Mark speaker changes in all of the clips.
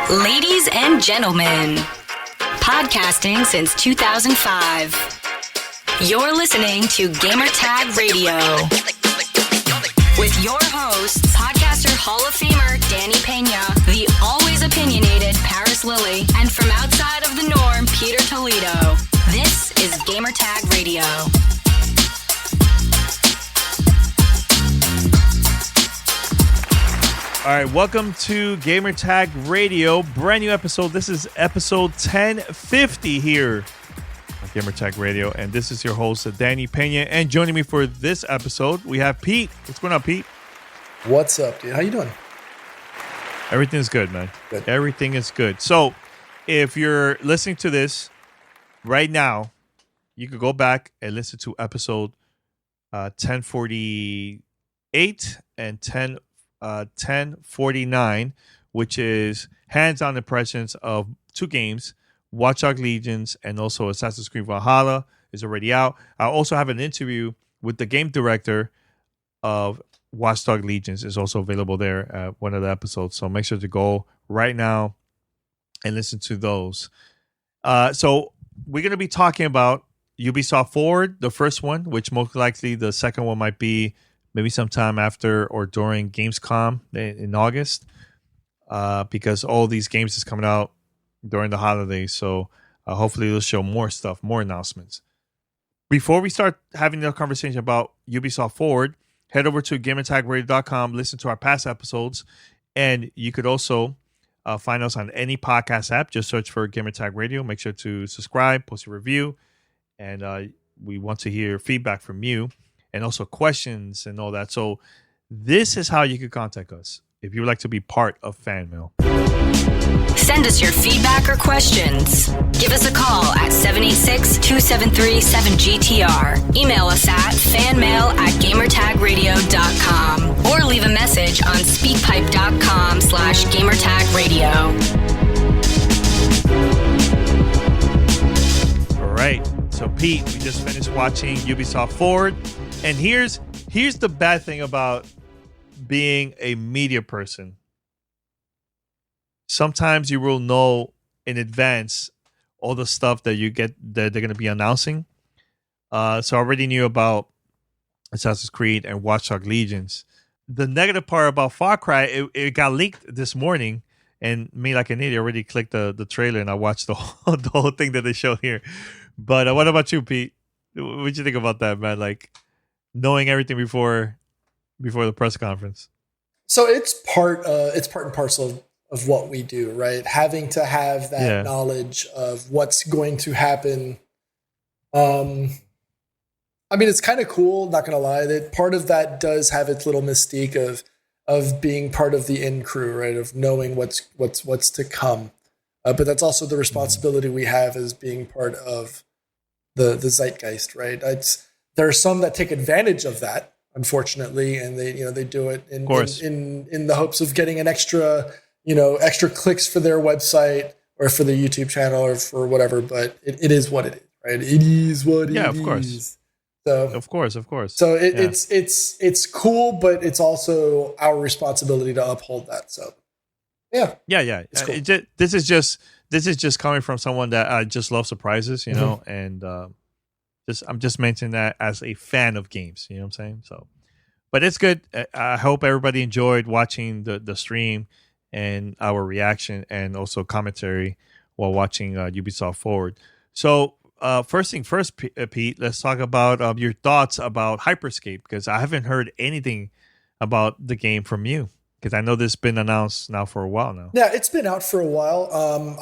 Speaker 1: Ladies and gentlemen, podcasting since 2005. You're listening to Gamertag Radio with your host, podcaster Hall of Famer Danny Pena, the always opinionated Paris Lilly, and from outside of the norm, Peter Toledo. This is Gamertag Radio.
Speaker 2: All right, welcome to Gamertag Radio, brand new episode. This is episode 1050 here on Gamertag Radio, and this is your host, Danny Pena. And joining me for this episode, we have Pete. What's going on, Pete?
Speaker 3: What's up, dude? How you doing?
Speaker 2: Everything is good, man.
Speaker 3: Good.
Speaker 2: Everything is good. So, if you're listening to this right now, you could go back and listen to episode 1048 and 1049, which is hands-on impressions of two games, Watch Dogs Legions and also Assassin's Creed Valhalla is already out. I also have an interview with the game director of Watch Dogs Legions is also available there at one of the episodes. So make sure to go right now and listen to those. So we're going to be talking about Ubisoft Forward, the first one, which most likely the second one might be maybe sometime after or during Gamescom in August, because all these games is coming out during the holidays. So hopefully they'll show more stuff, more announcements. Before we start having the conversation about Ubisoft Forward, head over to gamertagradio.com, listen to our past episodes, and you could also find us on any podcast app. Just search for Gamertag Radio. Make sure to subscribe, post a review, and we want to hear feedback from you. And also questions and all that. So this is how you can contact us if you would like to be part of Fan Mail.
Speaker 1: Send us your feedback or questions. Give us a call at 786-273-7GTR. Email us at fanmail@gamertagradio.com or leave a message on speakpipe.com/gamertagradio.
Speaker 2: All right. So Pete, we just finished watching Ubisoft Forward. And here's the bad thing about being a media person. Sometimes you will know in advance all the stuff that you get that they're going to be announcing. So I already knew about Assassin's Creed and Watch Dogs Legions. The negative part about Far Cry, it got leaked this morning, and me, like an idiot, already clicked the trailer and I watched the whole thing that they showed here. But what about you, Pete? What did you think about that, man? Like, knowing everything before the press conference.
Speaker 3: So it's part and parcel of what we do, right? Having to have that knowledge of what's going to happen. I mean, it's kind of cool, not gonna lie. That part of that does have its little mystique of being part of the in crew, right? Of knowing what's to come. But that's also the responsibility we have as being part of the zeitgeist, right? There are some that take advantage of that, unfortunately, and they do it in the hopes of getting an extra clicks for their website or for the YouTube channel or for whatever. But it is what it is, right? It is what it is.
Speaker 2: Yeah, of course.
Speaker 3: So
Speaker 2: of course.
Speaker 3: So it's cool, but it's also our responsibility to uphold that. So yeah.
Speaker 2: Cool. This is just coming from someone that just loves surprises, and I'm just mentioning that as a fan of games, you know what I'm saying? So, but it's good. I hope everybody enjoyed watching the stream and our reaction and also commentary while watching Ubisoft Forward. So, first thing first, Pete, let's talk about your thoughts about Hyperscape, because I haven't heard anything about the game from you. Because I know this has been announced now for a while now.
Speaker 3: Yeah, it's been out for a while.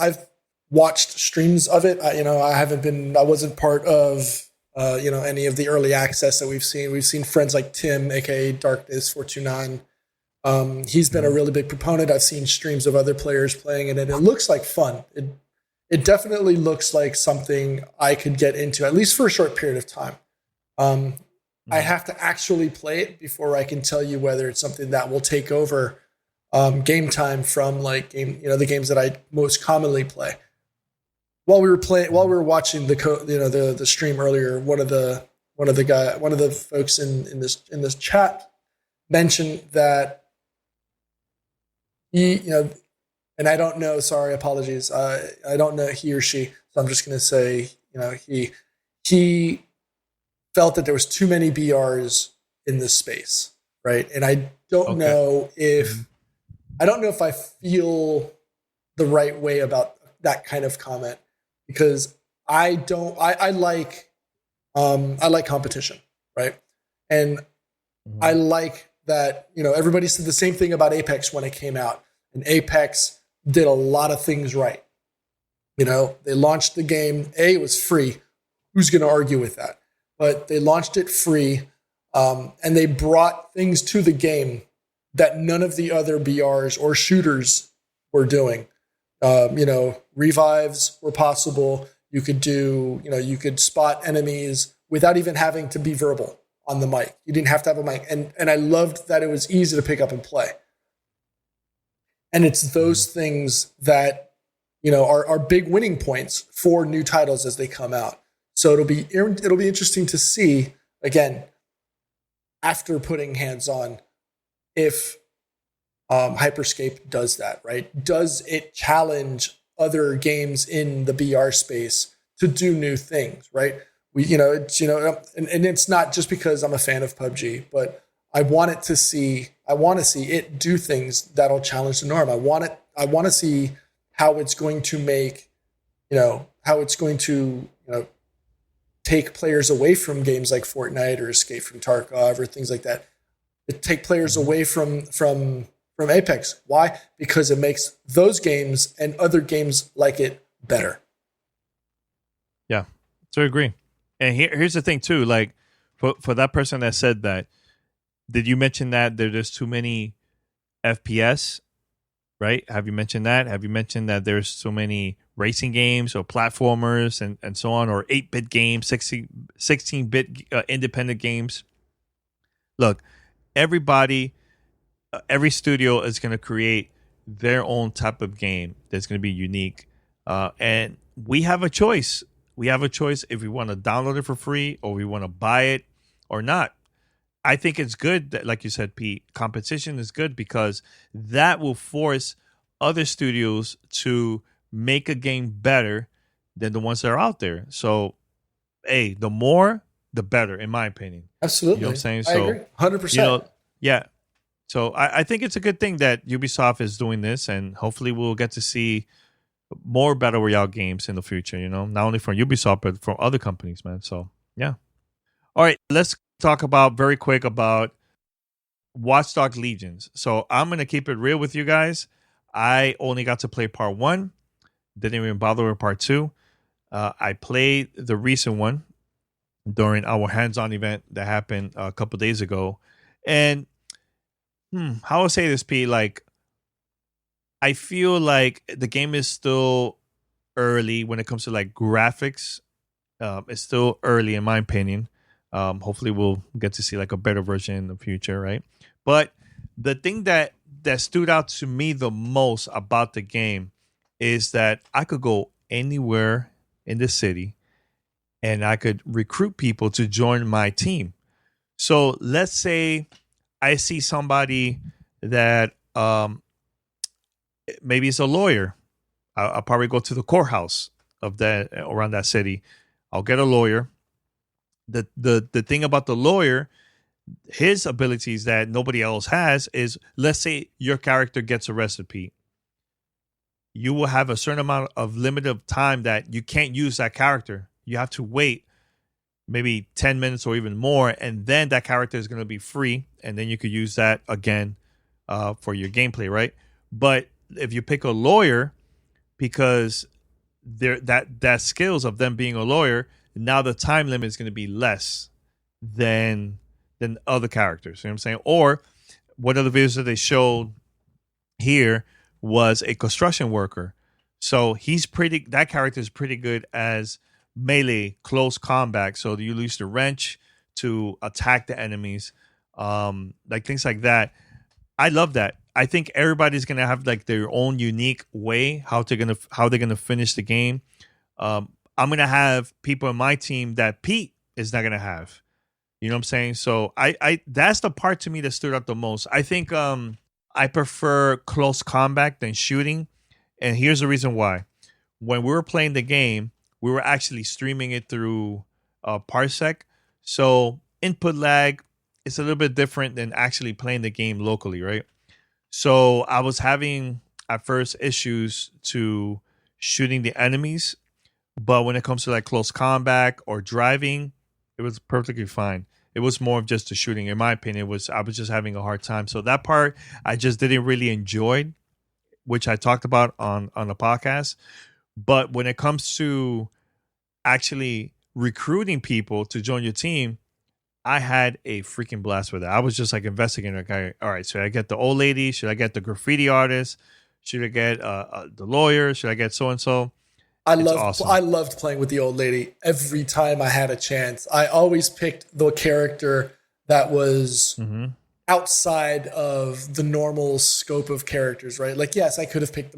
Speaker 3: I've watched streams of it. I wasn't part of any of the early access that we've seen. We've seen friends like Tim, aka Darkness429. He's been a really big proponent. I've seen streams of other players playing it, and it looks like fun. It definitely looks like something I could get into, at least for a short period of time. I have to actually play it before I can tell you whether it's something that will take over game time from the games that I most commonly play. While we were watching the stream earlier, one of the folks in this chat mentioned that and I don't know. Sorry, apologies. I don't know he or she, so I'm just going to say, he felt that there was too many BRs in this space, right? And I don't know if I feel the right way about that kind of comment, because I like competition, right? And I like that, everybody said the same thing about Apex when it came out, and Apex did a lot of things right. They launched the game. It was free. Who's going to argue with that? But they launched it free, and they brought things to the game that none of the other BRs or shooters were doing. Revives were possible. You could spot enemies without even having to be verbal on the mic. You didn't have to have a mic. And I loved that it was easy to pick up and play. And it's those things that, are big winning points for new titles as they come out. So it'll be interesting to see, again, after putting hands on, if Hyperscape does that, right? Does it challenge other games in the BR space to do new things, right? And it's not just because I'm a fan of PUBG, but I want to see it do things that'll challenge the norm. I want to see how it's going to make, take players away from games like Fortnite or Escape from Tarkov or things like that. It take players away from Apex. Why? Because it makes those games and other games like it better.
Speaker 2: Yeah, so I agree. And here's the thing too, like for that person that said that, did you mention that there's too many FPS, right? Have you mentioned that? Have you mentioned that there's so many racing games or platformers and so on, or 8-bit games, 16-bit independent games? Look, every studio is going to create their own type of game that's going to be unique. And we have a choice. We have a choice if we want to download it for free or we want to buy it or not. I think it's good that, like you said, Pete, competition is good because that will force other studios to make a game better than the ones that are out there. So, hey, the more, the better, in my opinion.
Speaker 3: Absolutely.
Speaker 2: You know what I'm saying?
Speaker 3: I agree. 100%.
Speaker 2: Yeah. So I think it's a good thing that Ubisoft is doing this, and hopefully we'll get to see more Battle Royale games in the future, not only from Ubisoft, but from other companies, man. So, yeah. All right, let's talk very quick about Watch Dogs Legions. So I'm going to keep it real with you guys. I only got to play part 1. Didn't even bother with part 2. I played the recent one during our hands-on event that happened a couple days ago. And how I'll say this, Pete, like, I feel like the game is still early when it comes to like graphics. It's still early in my opinion. Hopefully we'll get to see like a better version in the future, right? But the thing that stood out to me the most about the game is that I could go anywhere in the city and I could recruit people to join my team. So let's say I see somebody that maybe it's a lawyer. I'll probably go to the courthouse of that around that city. I'll get a lawyer. The thing about the lawyer, his abilities that nobody else has is, let's say your character gets arrested, Pete. You will have a certain amount of limit of time that you can't use that character. You have to wait maybe 10 minutes or even more, and then that character is going to be free, and then you could use that again for your gameplay, right? But if you pick a lawyer, because that skills of them being a lawyer, now the time limit is going to be less than other characters. You know what I'm saying? Or one of the videos that they showed here was a construction worker. So that character is pretty good as melee, close combat. So you use the wrench to attack the enemies, like things like that. I love that. I think everybody's gonna have like their own unique way how they're gonna finish the game. I'm gonna have people in my team that Pete is not gonna have. You know what I'm saying? So I that's the part to me that stood out the most. I think I prefer close combat than shooting. And here's the reason why. When we were playing the game, we were actually streaming it through Parsec. So input lag is a little bit different than actually playing the game locally, right? So I was having at first issues to shooting the enemies, but when it comes to like close combat or driving, it was perfectly fine. It was more of just the shooting. In my opinion, I was just having a hard time. So that part I just didn't really enjoy, which I talked about on the podcast. But when it comes to actually recruiting people to join your team, I had a freaking blast with it. I was just like investigating. Like, all right, should I get the old lady? Should I get the graffiti artist? Should I get the lawyer? Should I get so and so? Awesome.
Speaker 3: I loved playing with the old lady every time I had a chance. I always picked the character that was outside of the normal scope of characters, right? Like, yes, I could have picked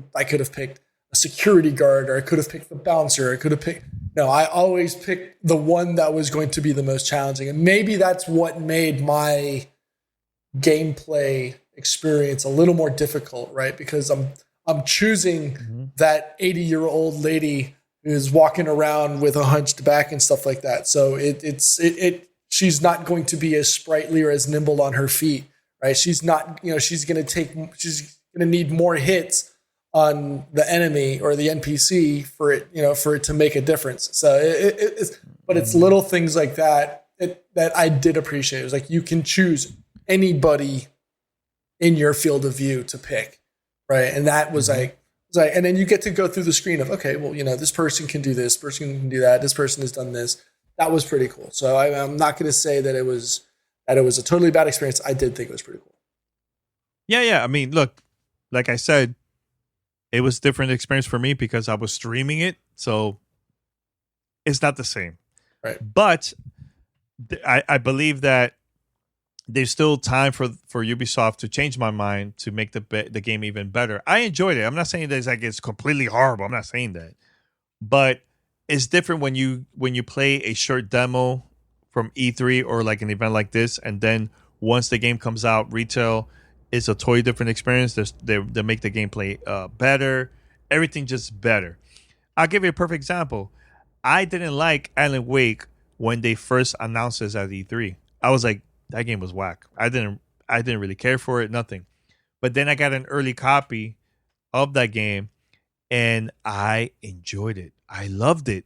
Speaker 3: a security guard, or I could have picked the bouncer. I always picked the one that was going to be the most challenging. And maybe that's what made my gameplay experience a little more difficult, right? Because I'm choosing that 80-year-old lady who's walking around with a hunched back and stuff like that. So she's not going to be as sprightly or as nimble on her feet, right? She's not, she's going to need more hits on the enemy or the NPC for it to make a difference. So it's little things like that that I did appreciate. It was like, you can choose anybody in your field of view to pick. Right. And that was like, and then you get to go through the screen of, okay, well, this person can do this, person can do that. This person has done this. That was pretty cool. So I'm not going to say that it was a totally bad experience. I did think it was pretty cool.
Speaker 2: Yeah. I mean, look, like I said, it was a different experience for me because I was streaming it. So it's not the same.
Speaker 3: Right.
Speaker 2: But I believe that there's still time for Ubisoft to change my mind to make the game even better. I enjoyed it. I'm not saying that it's completely horrible. I'm not saying that, but it's different when you play a short demo from E3 or like an event like this, and then once the game comes out retail, it's a totally different experience. They make the gameplay better, everything just better. I'll give you a perfect example. I didn't like Alan Wake when they first announced this at E3. I was like, that game was whack. I didn't really care for it, nothing. But then I got an early copy of that game, and I enjoyed it. I loved it.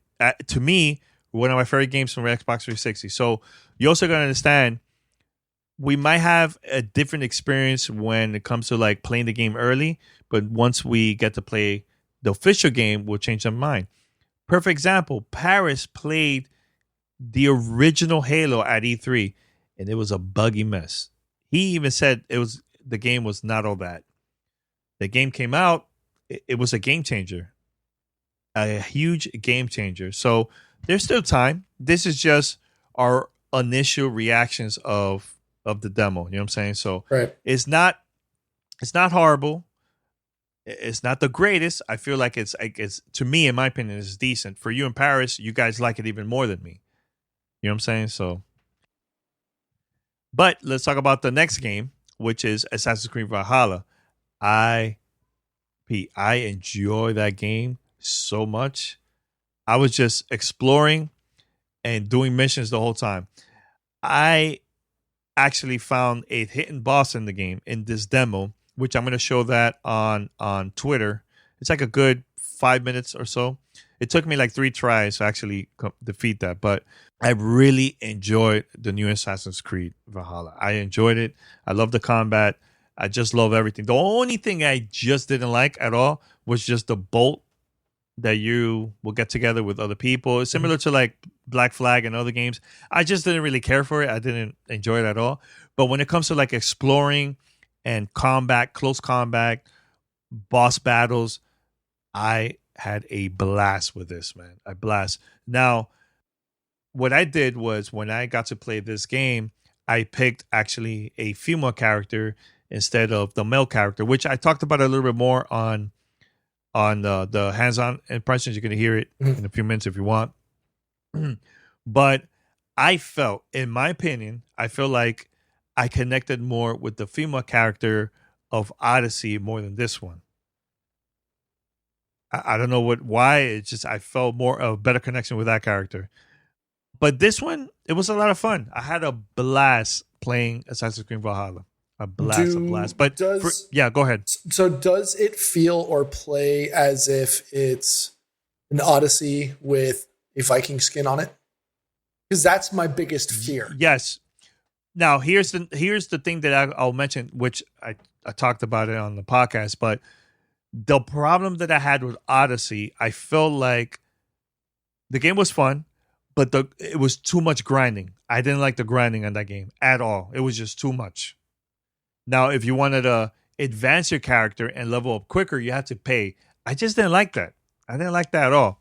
Speaker 2: To me, one of my favorite games from Xbox 360. So you also got to understand, we might have a different experience when it comes to like playing the game early, but once we get to play the official game, we'll change our mind. Perfect example, Paris played the original Halo at E3, and it was a buggy mess. He even said the game was not all that. The game came out, it was a game changer. A huge game changer. So there's still time. This is just our initial reactions of the demo. You know what I'm saying? So
Speaker 3: right.
Speaker 2: It's not horrible. It's not the greatest. I feel like it's to me, in my opinion, it's decent. For you in Paris, you guys like it even more than me. You know what I'm saying? So, but let's talk about the next game, which is Assassin's Creed Valhalla. I enjoy that game so much. I was just exploring and doing missions the whole time. I actually found a hidden boss in the game in this demo, which I'm going to show that on Twitter. It's like a good 5 minutes or so. It took me like 3 tries to actually defeat that, but I really enjoyed the new Assassin's Creed Valhalla. I enjoyed it. I love the combat. I just love everything. The only thing I just didn't like at all was just the bolt that you will get together with other people. It's similar to like Black Flag and other games. I just didn't really care for it. I didn't enjoy it at all. But when it comes to like exploring and combat, close combat, boss battles, I had a blast with this, man. A blast. Now, what I did was when I got to play this game, I picked actually a female character instead of the male character, which I talked about a little bit more on the hands-on impressions. You're going to hear it in a few minutes if you want. But I felt, in my opinion, I feel like I connected more with the female character of Odyssey more than this one. I don't know why. It's just I felt more of a better connection with that character. But this one, it was a lot of fun. I had a blast playing Assassin's Creed Valhalla. A blast. But go ahead.
Speaker 3: So does it feel or play as if it's an Odyssey with a Viking skin on it? Because that's my biggest fear.
Speaker 2: Yes. Now here's the thing that I'll mention, which I talked about it on the podcast, but the problem that I had with Odyssey, I felt like the game was fun, but it was too much grinding. I didn't like the grinding on that game at all. It was just too much. Now, if you wanted to advance your character and level up quicker, you had to pay. I just didn't like that. I didn't like that at all.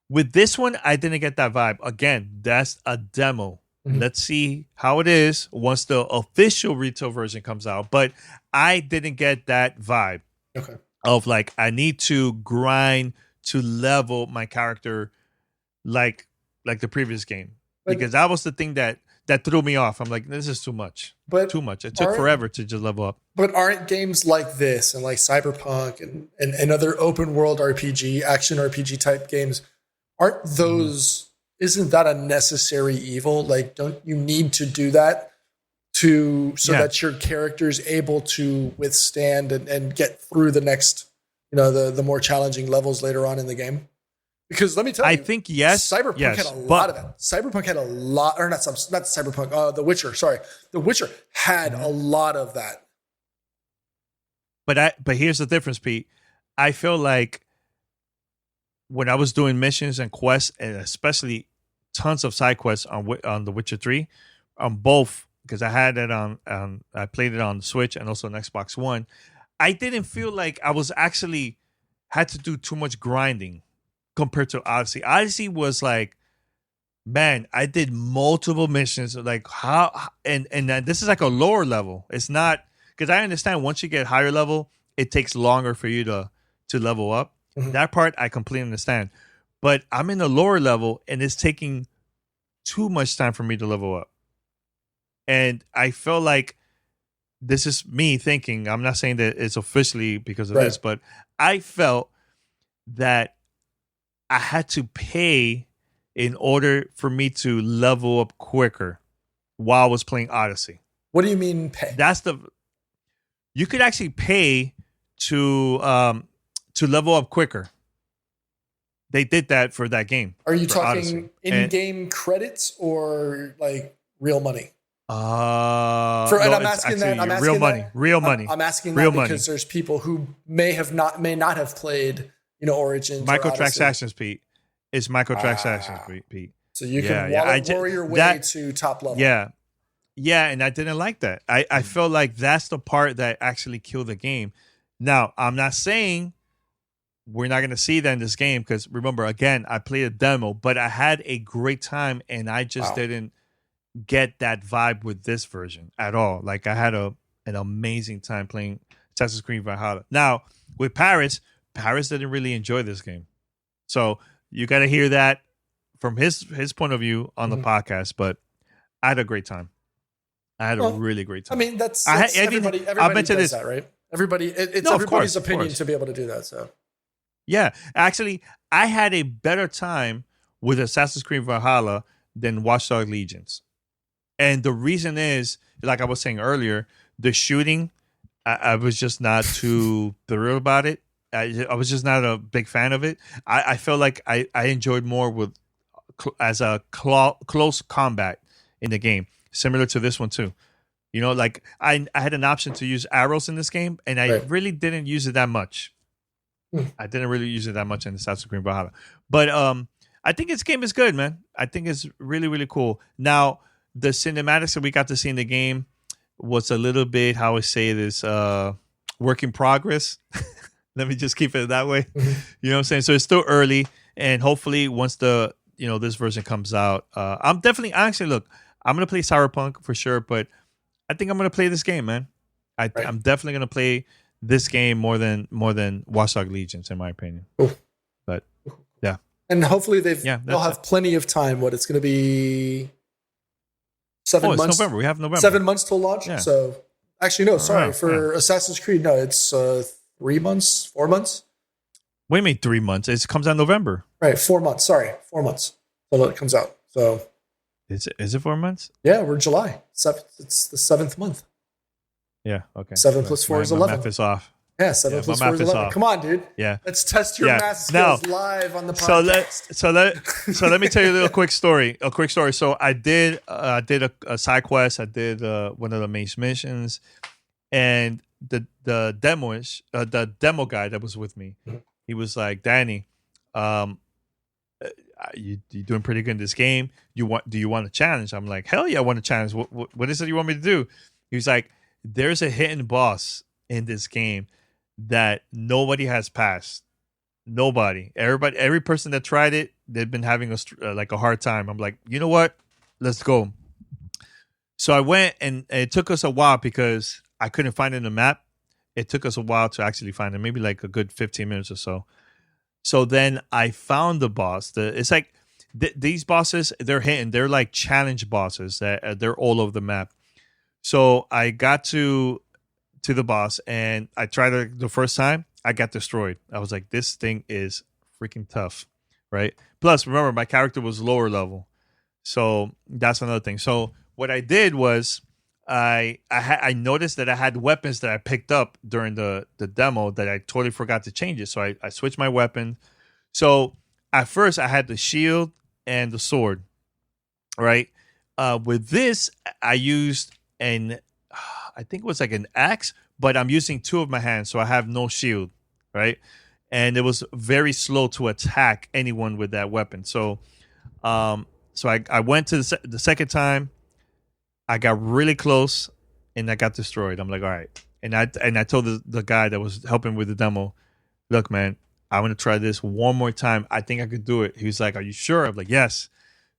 Speaker 2: With this one, I didn't get that vibe. Again, that's a demo. Mm-hmm. Let's see how it is once the official retail version comes out. But I didn't get that vibe.
Speaker 3: Okay.
Speaker 2: Of like, I need to grind to level my character like the previous game. Because that was the thing that threw me off. I'm like, this is too much. Too much. It took forever to just level up.
Speaker 3: But aren't games like this and like Cyberpunk and other open world RPG, action RPG type games, aren't those, isn't that a necessary evil? Like, don't you need to do that that your character is able to withstand and get through the next, the more challenging levels later on in the game? Because let me tell you,
Speaker 2: I think yes.
Speaker 3: Cyberpunk had a lot of that. Cyberpunk had a lot, or not Cyberpunk. The Witcher. Sorry, The Witcher had a lot of that.
Speaker 2: But here's the difference, Pete. I feel like when I was doing missions and quests, and especially tons of side quests on The Witcher 3, on both, because I had it I played it on the Switch and also on Xbox One. I didn't feel like I was actually had to do too much grinding compared to Odyssey. Odyssey was like, man, I did multiple missions. Like how, and this is like a lower level. It's not, because I understand once you get higher level, it takes longer for you to level up. Mm-hmm. That part I completely understand. But I'm in a lower level and it's taking too much time for me to level up. And I feel like this is me thinking, I'm not saying that it's officially because of this, but I felt that I had to pay in order for me to level up quicker while I was playing Odyssey.
Speaker 3: What do you mean pay?
Speaker 2: You could actually pay to level up quicker. They did that for that game.
Speaker 3: Are you talking in-game credits or like real money?
Speaker 2: I'm asking that. Real money.
Speaker 3: I'm asking that because there's people who may not have played, Origins.
Speaker 2: Microtransactions, Pete. It's microtransactions, Pete.
Speaker 3: So you can warrior your way to top level.
Speaker 2: Yeah, and I didn't like that. I felt like that's the part that actually killed the game. Now, I'm not saying we're not going to see that in this game because remember, again, I played a demo, but I had a great time and I just didn't get that vibe with this version at all. Like I had an amazing time playing Assassin's Creed Valhalla. Now, with Paris didn't really enjoy this game. So you got to hear that from his point of view on the podcast, but I had a great time. I had a really great time.
Speaker 3: I mean, that's everybody does that, right? It's everybody's opinion to be able to do that. So,
Speaker 2: yeah, actually, I had a better time with Assassin's Creed Valhalla than Watch Dogs Legions. And the reason is, like I was saying earlier, the shooting, I was just not too thrilled about it. I was just not a big fan of it. I felt like I enjoyed more as a close combat in the game, similar to this one too. Like I had an option to use arrows in this game, and I really didn't use it that much. I didn't really use it that much in Assassin's Creed Valhalla. But I think this game is good, man. I think it's really, really cool. Now, the cinematics that we got to see in the game was a little bit, how I say this, work in progress. Let me just keep it that way. Mm-hmm. You know what I'm saying? So it's still early, and hopefully once this version comes out, I'm going to play Cyberpunk for sure, but I think I'm going to play this game, man. I'm definitely going to play this game more than Watch Dogs Legions, in my opinion. Ooh. But yeah.
Speaker 3: And hopefully they'll have plenty of time. What it's going to be 7 months.
Speaker 2: It's November. We have November.
Speaker 3: 7 months till launch. Yeah. So actually, no, sorry. For Assassin's Creed, no, it's 3 months, 4 months.
Speaker 2: What do you mean 3 months? It comes out November.
Speaker 3: Right, 4 months. Sorry, 4 months. So it comes out. So
Speaker 2: is it 4 months?
Speaker 3: Yeah, we're July. It's the 7th month.
Speaker 2: Yeah. Okay.
Speaker 3: 7 plus 4 is 11.
Speaker 2: My math is off.
Speaker 3: Yeah, 7 plus 4 is 11.
Speaker 2: Off.
Speaker 3: Come on, dude.
Speaker 2: Yeah.
Speaker 3: Let's test your math skills live on the podcast.
Speaker 2: So let me tell you a quick story. So I did a side quest. I did one of the main missions, and the demo guy that was with me, he was like, Danny, you're doing pretty good in this game. Do you want a challenge? I'm like, hell yeah, I want a challenge. What is it you want me to do? He was like, there's a hidden boss in this game that nobody has passed. Nobody. Every person that tried it, they've been having a hard time. I'm like, you know what? Let's go. So I went, and it took us a while because I couldn't find it in the map. It took us a while to actually find it, maybe like a good 15 minutes or so. So then I found the boss. It's like these bosses, they're hidden. They're like challenge bosses. They're all over the map. So I got to the boss, and I tried it the first time. I got destroyed. I was like, this thing is freaking tough, right? Plus, remember, my character was lower level. So that's another thing. So what I did was I noticed that I had weapons that I picked up during the demo that I totally forgot to change it. So I switched my weapon. So at first I had the shield and the sword, right? With this, I used I think it was like an axe, but I'm using two of my hands, so I have no shield, right? And it was very slow to attack anyone with that weapon. So I went to the second time. I got really close, and I got destroyed. I'm like, all right. And I told the guy that was helping with the demo, look, man, I want to try this one more time. I think I could do it. He was like, are you sure? I'm like, yes.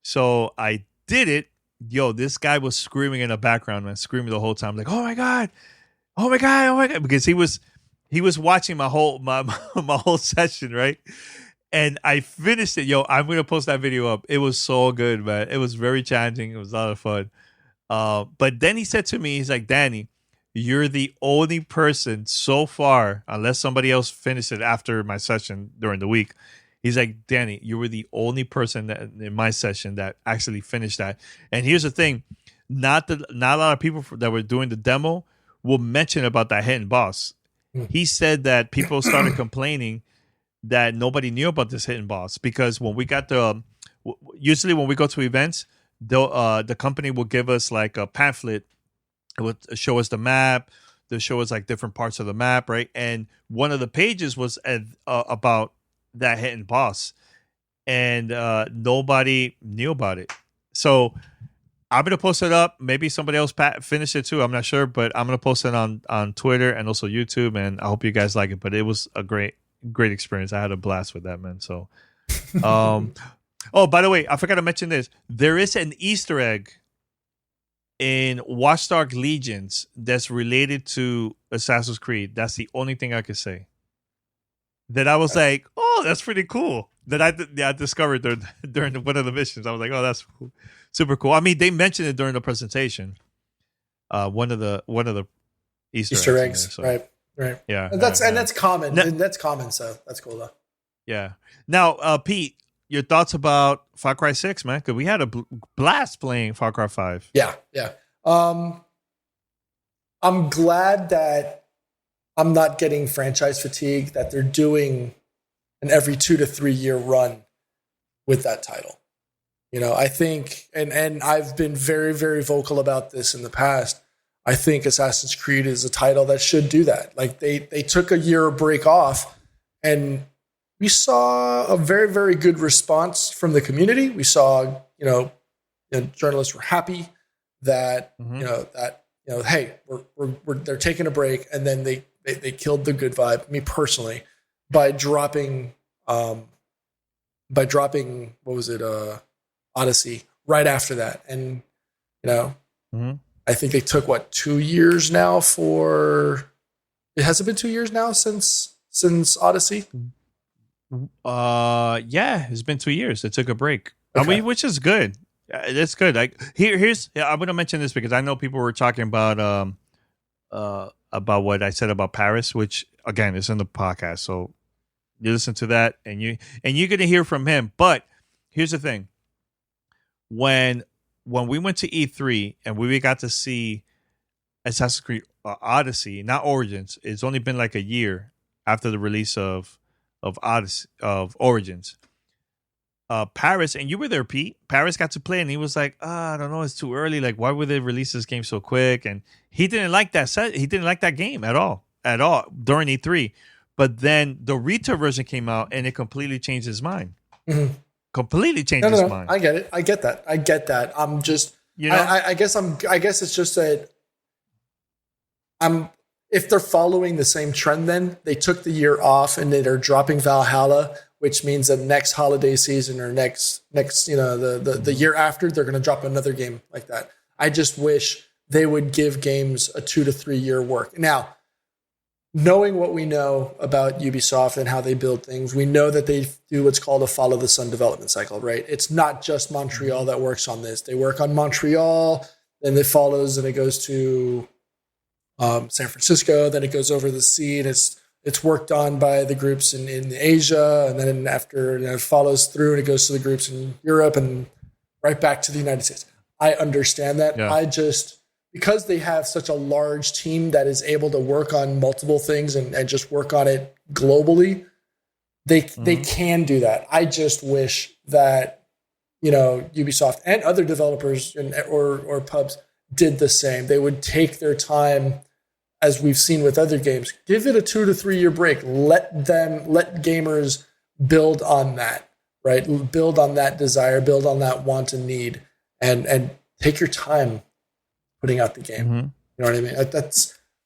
Speaker 2: So I did it. Yo, this guy was screaming in the background, man, screaming the whole time, like, oh my god, because he was watching my whole my whole session, right? And I finished it. Yo, I'm gonna post that video up. It was so good, man. It was very challenging. It was a lot of fun. But then he said to me, he's like, Danny, you're the only person so far, unless somebody else finished it after my session during the week. He's like, Danny, you were the only person that in my session that actually finished that. And here's the thing, not a lot of people that were doing the demo will mention about that hidden boss. He said that people started complaining that nobody knew about this hidden boss because when we got usually when we go to events, the company will give us like a pamphlet. It would show us the map. They'll show us like different parts of the map, right? And one of the pages was about that hidden boss, and nobody knew about it. So I'm gonna post it up. Maybe somebody else finished it too. I'm not sure, but I'm gonna post it on Twitter and also YouTube, and I hope you guys like it. But it was a great experience. I had a blast with that, man. So, oh, by the way, I forgot to mention this. There is an Easter egg in Watchdog Legions that's related to Assassin's Creed. That's the only thing I could say. That I was like, oh, that's pretty cool. That I discovered during one of the missions. I was like, oh, that's cool. Super cool. I mean, they mentioned it during the presentation. One of the Easter eggs. There, so.
Speaker 3: Right.
Speaker 2: Yeah.
Speaker 3: And that's common. And that's common, so that's cool though.
Speaker 2: Yeah. Now, Pete, your thoughts about Far Cry 6, man? Because we had a blast playing Far Cry 5.
Speaker 3: Yeah. I'm glad that I'm not getting franchise fatigue, that they're doing an every 2 to 3 year run with that title. You know, I think, and I've been very, very vocal about this in the past. I think Assassin's Creed is a title that should do that. Like they took a year break off, and we saw a very, very good response from the community. We saw, journalists were happy that, hey, they're taking a break, and then they killed the good vibe. Me personally, by dropping what was it, Odyssey right after that, and I think they took 2 years now has it been 2 years now since Odyssey?
Speaker 2: Yeah, it's been 2 years. They took a break.
Speaker 3: Okay.
Speaker 2: I mean, which is good. It's good. Like here's I'm gonna mention this because I know people were talking about what I said about Paris, which again is in the podcast. So You listen to that, and you're gonna hear from him. But here's the thing: when we went to E3 and we got to see Assassin's Creed Odyssey, not Origins. It's only been like a year after the release of Origins. Paris, and you were there, Pete. Paris got to play, and he was like, I don't know, it's too early. Like, why would they release this game so quick? And he didn't like that set. He didn't like that game at all during E3. But then the retail version came out, and it completely changed his mind.
Speaker 3: Mm-hmm.
Speaker 2: Completely changed his mind.
Speaker 3: I get it. I get that. I'm just, I guess it's just that if they're following the same trend, then they took the year off and they're dropping Valhalla, which means that next holiday season or next, the year after, they're going to drop another game like that. I just wish they would give games a 2 to 3 year work. Now, knowing what we know about Ubisoft and how they build things, we know that they do what's called a follow the sun development cycle, right? It's not just Montreal that works on this. They work on Montreal, then it follows and it goes to San Francisco, then it goes over the sea, and it's worked on by the groups in Asia, and then after it follows through and it goes to the groups in Europe and right back to the United States. I understand that. Yeah. Because they have such a large team that is able to work on multiple things and just work on it globally, they can do that. I just wish that, Ubisoft and other developers or pubs did the same. They would take their time, as we've seen with other games, give it a 2 to 3 year break. Let gamers build on that, right? Build on that desire, build on that want and need, and take your time putting out the game. Mm-hmm. You know what I mean?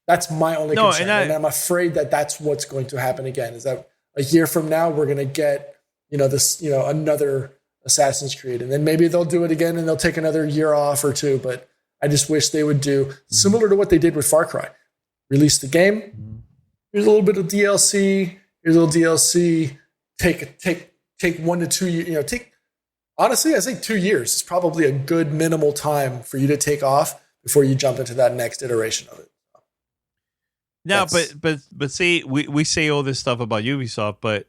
Speaker 3: That's my only concern. And I'm afraid that that's what's going to happen again, is that a year from now, we're going to get, another Assassin's Creed. And then maybe they'll do it again and they'll take another year off or two. But I just wish they would do similar to what they did with Far Cry. Release the game. Here's a little bit of DLC. Here's a little DLC. Take 1 to 2 years. Honestly, I think 2 years is probably a good minimal time for you to take off before you jump into that next iteration of it.
Speaker 2: No, but see, we say all this stuff about Ubisoft, but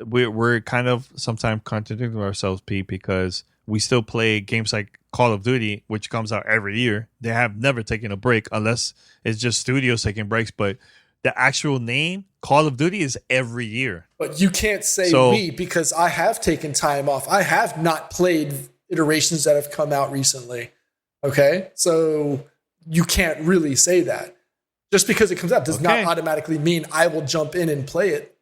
Speaker 2: we're kind of sometimes contradicting ourselves, Pete, because we still play games like Call of Duty, which comes out every year. They have never taken a break, unless it's just studios taking breaks. But the actual name, Call of Duty, is every year.
Speaker 3: But you can't say we, because I have taken time off. I have not played iterations that have come out recently. Okay, so you can't really say that. Just because it comes out does not automatically mean I will jump in and play it,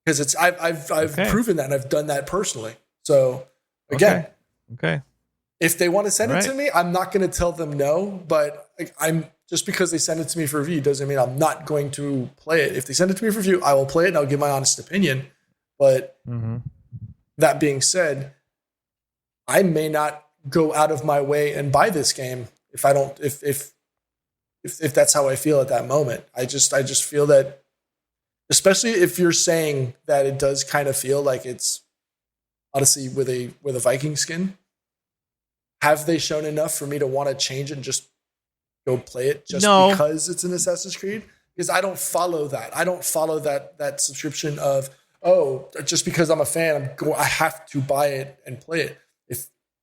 Speaker 3: because I've proven that and I've done that personally. So again, if they want to send it to me, I'm not going to tell them no. But I'm just because they send it to me for review doesn't mean I'm not going to play it. If they send it to me for review, I will play it and I'll give my honest opinion. But that being said, I may not go out of my way and buy this game if that's how I feel at that moment. I just feel that, especially if you're saying that it does kind of feel like it's Odyssey with a Viking skin. Have they shown enough for me to want to change it and just go play it because it's an Assassin's Creed? Because I don't follow that. I don't follow that subscription of, just because I'm a fan, I have to buy it and play it.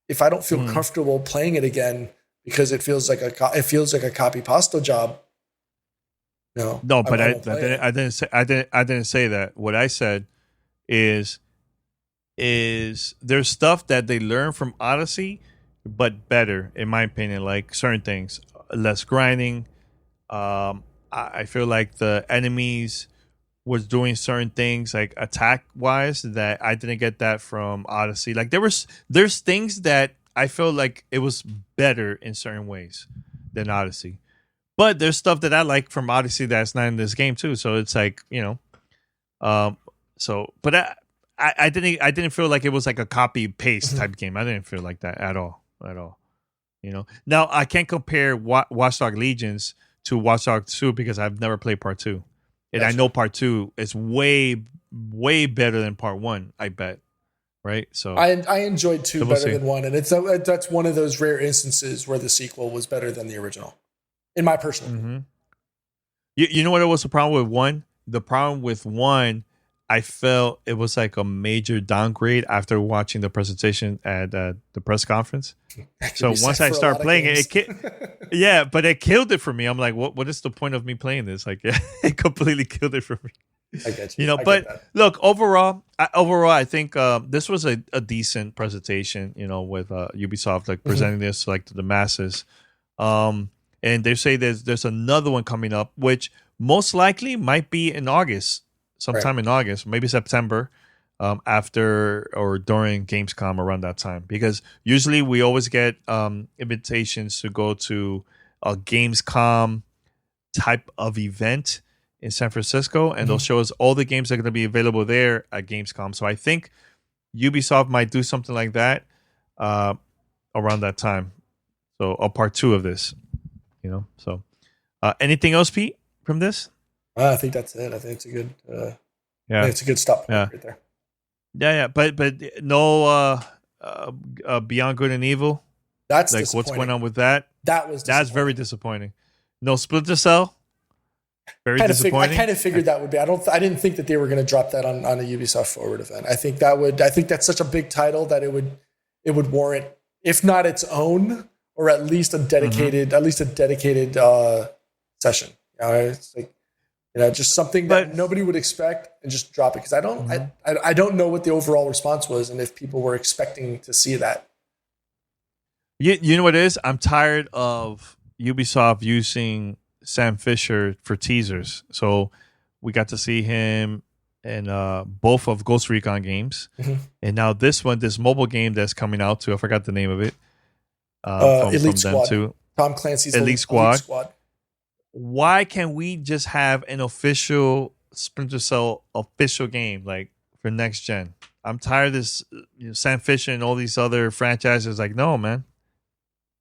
Speaker 3: If I don't feel comfortable playing it again because it feels like a copy pasta job, no. But I didn't say that. What I said is there's stuff that they learn from Odyssey, but better in my opinion. Like certain things, less grinding. I feel like the enemies was doing certain things like attack wise that I didn't get that from Odyssey. Like there's things that I feel like it was better in certain ways than Odyssey, but there's stuff that I like from Odyssey that's not in this game too. So it's like, but I didn't feel like it was like a copy paste type game. I didn't feel like that at all. Now I can't compare Watch Dogs Legions to Watch Dogs 2 because I've never played part 2. And I know part 2 is way, way better than part 1, I bet. Right? So I enjoyed 2 better than 1. And that's one of those rare instances where the sequel was better than the original, in my personal opinion.
Speaker 2: You know what was the problem with 1? The problem with 1, I felt it was like a major downgrade after watching the presentation at the press conference. So once I started playing it, but it killed it for me. I'm like, what is the point of me playing this? Like, it completely killed it for me.
Speaker 3: I get you.
Speaker 2: But look, overall, I think this was a decent presentation. With Ubisoft like presenting this like to the masses. And they say there's another one coming up, which most likely might be in August. Sometime in August, maybe September, after or during Gamescom around that time. Because usually we always get invitations to go to a Gamescom type of event in San Francisco, and they'll show us all the games that are going to be available there at Gamescom. So I think Ubisoft might do something like that around that time. So a part 2 of this, So anything else, Pete, from this?
Speaker 3: I think that's it. I think it's a good. I think it's a good stop point right there.
Speaker 2: Yeah. But no Beyond Good and Evil.
Speaker 3: That's
Speaker 2: like what's going on with that. That's very disappointing. No Splinter Cell. Very disappointing.
Speaker 3: I kind of figured that would be. I didn't think that they were going to drop that on a Ubisoft Forward event. I think that's such a big title that it would warrant, if not its own, or at least a dedicated session. It's like. Just something that nobody would expect, and just drop it, because I don't know what the overall response was, and if people were expecting to see that.
Speaker 2: You know what it is? I'm tired of Ubisoft using Sam Fisher for teasers. So we got to see him in both of Ghost Recon games, and now this mobile game that's coming out too. I forgot the name of it.
Speaker 3: Elite Squad. Too. Tom Clancy's
Speaker 2: Elite Squad. Why can't we just have an official Splinter Cell official game like for next gen? I'm tired of this Sam Fisher and all these other franchises. Like, no, man.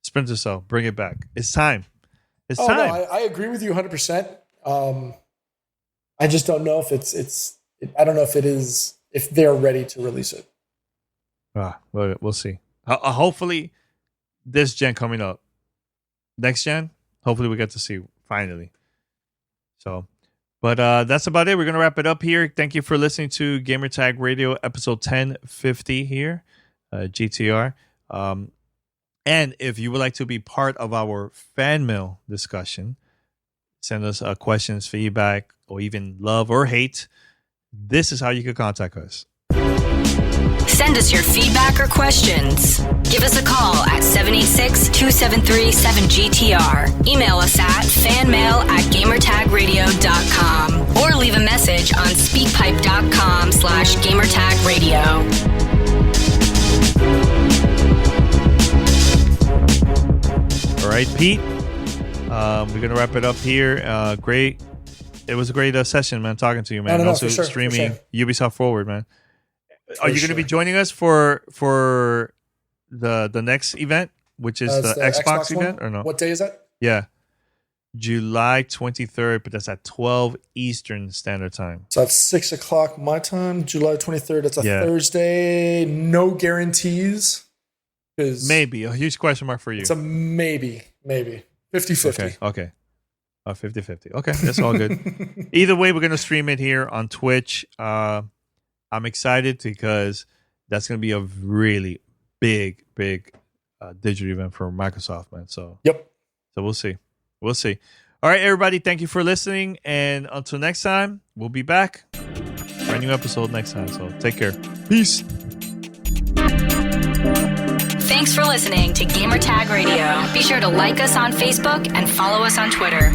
Speaker 2: Splinter Cell, bring it back. It's time. It's time.
Speaker 3: No, I agree with you 100%. I just don't know if I don't know if it is, if they're ready to release it.
Speaker 2: We'll see. Hopefully this gen coming up. Next gen, hopefully we get to see finally. So, but that's about it. We're going to wrap it up here. Thank you for listening to Gamertag Radio episode 1050 here, GTR. And if you would like to be part of our fan mail discussion, send us questions, feedback, or even love or hate, this is how you can contact us.
Speaker 1: Send us your feedback or questions. Give us a call at 786-273-7GTR. Email us at fanmail@gamertagradio.com or leave a message on speakpipe.com/gamertagradio.
Speaker 2: All right, Pete. We're going to wrap it up here. Great. It was a great session, man, talking to you, man. Also streaming Ubisoft Forward, man. Are you going to be joining us for the next event, which is the Xbox event, or no?
Speaker 3: What day is that?
Speaker 2: Yeah, July 23rd, but that's at 12 Eastern Standard Time.
Speaker 3: So that's 6 o'clock my time. July 23rd. It's a Thursday. No guarantees.
Speaker 2: Maybe a huge question mark for you.
Speaker 3: It's a maybe 50-50.
Speaker 2: Okay. 50-50. Okay, that's all good. Either way, we're going to stream it here on Twitch. I'm excited because that's going to be a really big digital event for Microsoft, man. So we'll see. All right, everybody, thank you for listening, and until next time, we'll be back for a new episode next time. So take care. Peace.
Speaker 1: Thanks for listening to Gamertag Radio. Be sure to like us on Facebook and follow us on Twitter.